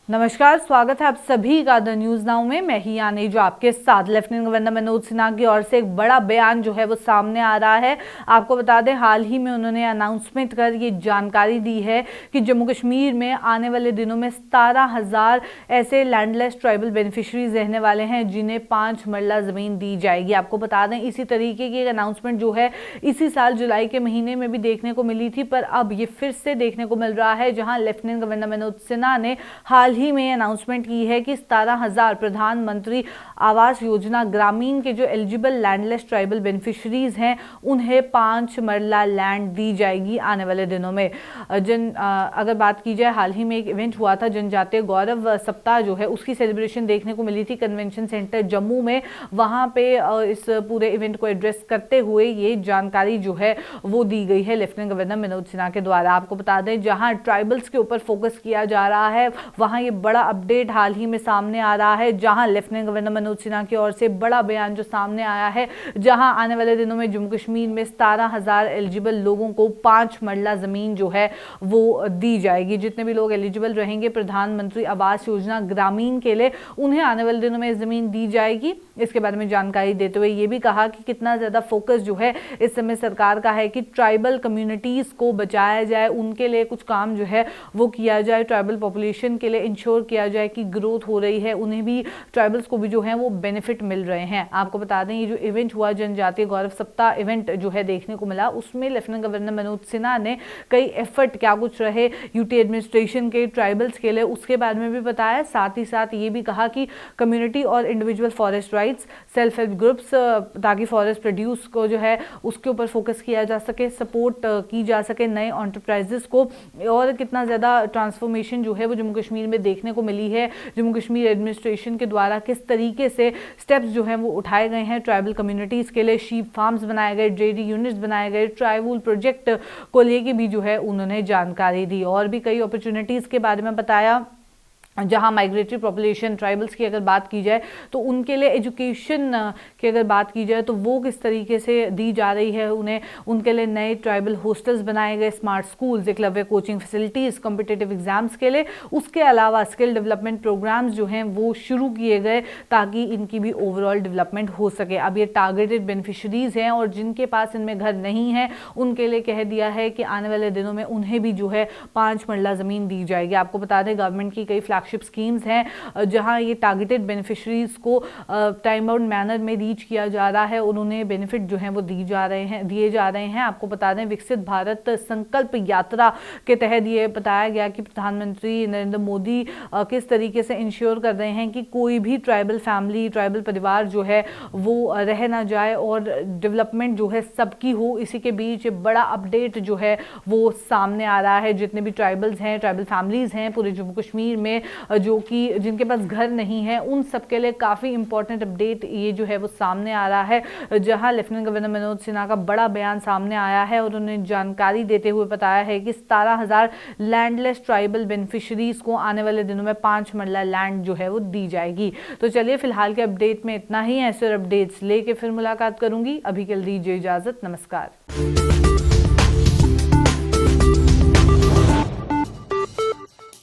नमस्कार, स्वागत है आप सभी का द न्यूज नाउ में। मैं ही यानी जो आपके साथ लेफ्टिनेंट गवर्नर मनोज सिन्हा की ओर से एक बड़ा बयान जो है वो सामने आ रहा है। आपको बता दें, हाल ही में उन्होंने अनाउंसमेंट कर ये जानकारी दी है कि जम्मू कश्मीर में आने वाले दिनों में 17,000 ऐसे लैंडलेस ट्राइबल बेनिफिशरीज रहने वाले हैं जिन्हें 5 मरला जमीन दी जाएगी। आपको बता दें, इसी तरीके की एक अनाउंसमेंट जो है इसी साल जुलाई के महीने में भी देखने को मिली थी, पर अब ये फिर से देखने को मिल रहा है, जहां लेफ्टिनेंट गवर्नर मनोज सिन्हा ने हाल ही में अनाउंसमेंट की है कि 17,000 प्रधानमंत्री आवास योजना ग्रामीण के जो एलिजिबल लैंडलेस ट्राइबल बेनिफिशरीज हैं उन्हें 5 मरला लैंड दी जाएगी आने वाले दिनों में। अगर बात की जाए, हाल ही में एक इवेंट हुआ था जनजातीय गौरव सप्ताह जो है उसकी सेलिब्रेशन देखने को मिली थी कन्वेंशन सेंटर जम्मू में। वहां पे इस पूरे इवेंट को एड्रेस करते हुए ये जानकारी जो है वो दी गई है लेफ्टिनेंट गवर्नर मनोज सिन्हा के द्वारा। आपको बता दें, जहां ट्राइबल्स के ऊपर फोकस किया जा रहा है वहां ये बड़ा अपडेट हाल ही में सामने आ रहा है, जहां लेफ्टिनेंट गवर्नर मनोज सिन्हा की ओर से बड़ा बयान जो सामने आया है, जहां आने वाले दिनों में जम्मू कश्मीर में 17,000 एलिजिबल लोगों को 5 मरला जमीन जो है वो दी जाएगी। जितने भी लोग एलिजिबल रहेंगे प्रधानमंत्री आवास योजना ग्रामीण के लिए, उन्हें आने वाले दिनों में जमीन दी जाएगी। इसके बारे में जानकारी देते हुए ये भी कहा कि कितना ज्यादा फोकस जो है इस समय सरकार का है कि ट्राइबल कम्युनिटीज को बचाया जाए, उनके लिए कुछ काम जो है वो किया जाए, ट्राइबल पॉपुलेशन के लिए इंश्योर किया जाए कि ग्रोथ हो रही है, उन्हें भी, ट्राइबल्स को भी जो है वो बेनिफिट मिल रहे हैं। आपको बता दें, ये जो इवेंट हुआ जनजातीय गौरव सप्ताह इवेंट जो है देखने को मिला, उसमें लेफ्टिनेंट गवर्नर मनोज सिन्हा ने कई एफर्ट क्या कुछ रहे यूटी एडमिनिस्ट्रेशन के ट्राइबल्स के लिए उसके बारे में भी बताया। साथ ही साथ ये भी कहा कि कम्युनिटी और individual forest rights, self help groups, ताकि फॉरेस्ट प्रोड्यूस को जो है उसके ऊपर फोकस किया जा सके, सपोर्ट की जा सके नए एंटरप्राइजेस को, और कितना ज़्यादा ट्रांसफॉर्मेशन जो है वो जम्मू कश्मीर में देखने को मिली है। जम्मू कश्मीर एडमिनिस्ट्रेशन के द्वारा किस तरीके से स्टेप्स जो हैं वो उठाए गए हैं ट्राइबल कम्युनिटीज़ के लिए, शीप फार्म्स बनाए गए, डेयरी यूनिट्स बनाए गए, ट्राइवूल प्रोजेक्ट को लेके भी जो है उन्होंने जानकारी दी, और भी कई अपॉर्चुनिटीज़ के बारे में बताया। जहां माइग्रेटरी पॉपुलेशन ट्राइबल्स की अगर बात की जाए तो उनके लिए एजुकेशन की अगर बात की जाए तो वो किस तरीके से दी जा रही है उन्हें, उनके लिए नए ट्राइबल हॉस्टल्स बनाए गए, smart schools, Eklavya coaching facilities competitive exams के लिए। उसके अलावा स्किल डेवलपमेंट प्रोग्राम्स जो हैं वो शुरू किए गए ताकि इनकी भी ओवरऑल डेवलपमेंट हो सके। अब ये टारगेटेड बेनिफिशरीज हैं और जिनके पास इनमें घर नहीं है उनके लिए कह दिया है कि आने वाले दिनों में उन्हें भी जो है 5 मरला ज़मीन दी जाएगी। आपको बता दें, गवर्नमेंट की कई फ्लैगशिप स्कीम्स हैं जहां ये टारगेटेड बेनिफिशरीज को टाइम बाउंड मैनर में रीच किया जा रहा है और उन्हें बेनिफिट जो है वो दिए जा रहे हैं। आपको बता दें, विकसित भारत संकल्प यात्रा के तहत ये बताया गया कि प्रधानमंत्री नरेंद्र मोदी किस तरीके से इंश्योर कर रहे हैं कि कोई भी ट्राइबल फैमिली, ट्राइबल परिवार जो है वो रह ना जाए और डेवलपमेंट जो है सबकी हो। इसी के बीच बड़ा अपडेट जो है वो सामने आ रहा है। जितने भी ट्राइबल्स हैं, ट्राइबल फैमिलीज हैं पूरे जम्मू कश्मीर में, जो कि जिनके पास घर नहीं है, उन सबके लिए काफ़ी इंपॉर्टेंट अपडेट ये जो है वो सामने आ रहा है, जहां लेफ्टिनेंट गवर्नर मनोज सिन्हा का बड़ा बयान सामने आया है और उन्होंने जानकारी देते हुए बताया है कि 17,000 लैंडलेस ट्राइबल बेनिफिशरीज को आने वाले दिनों में 5 मरला लैंड जो है वो दी जाएगी। तो चलिए, फिलहाल के अपडेट में इतना ही। ऐसे अपडेट्स लेके फिर मुलाकात करूंगी। अभी के लिए दीजिए इजाजत। नमस्कार।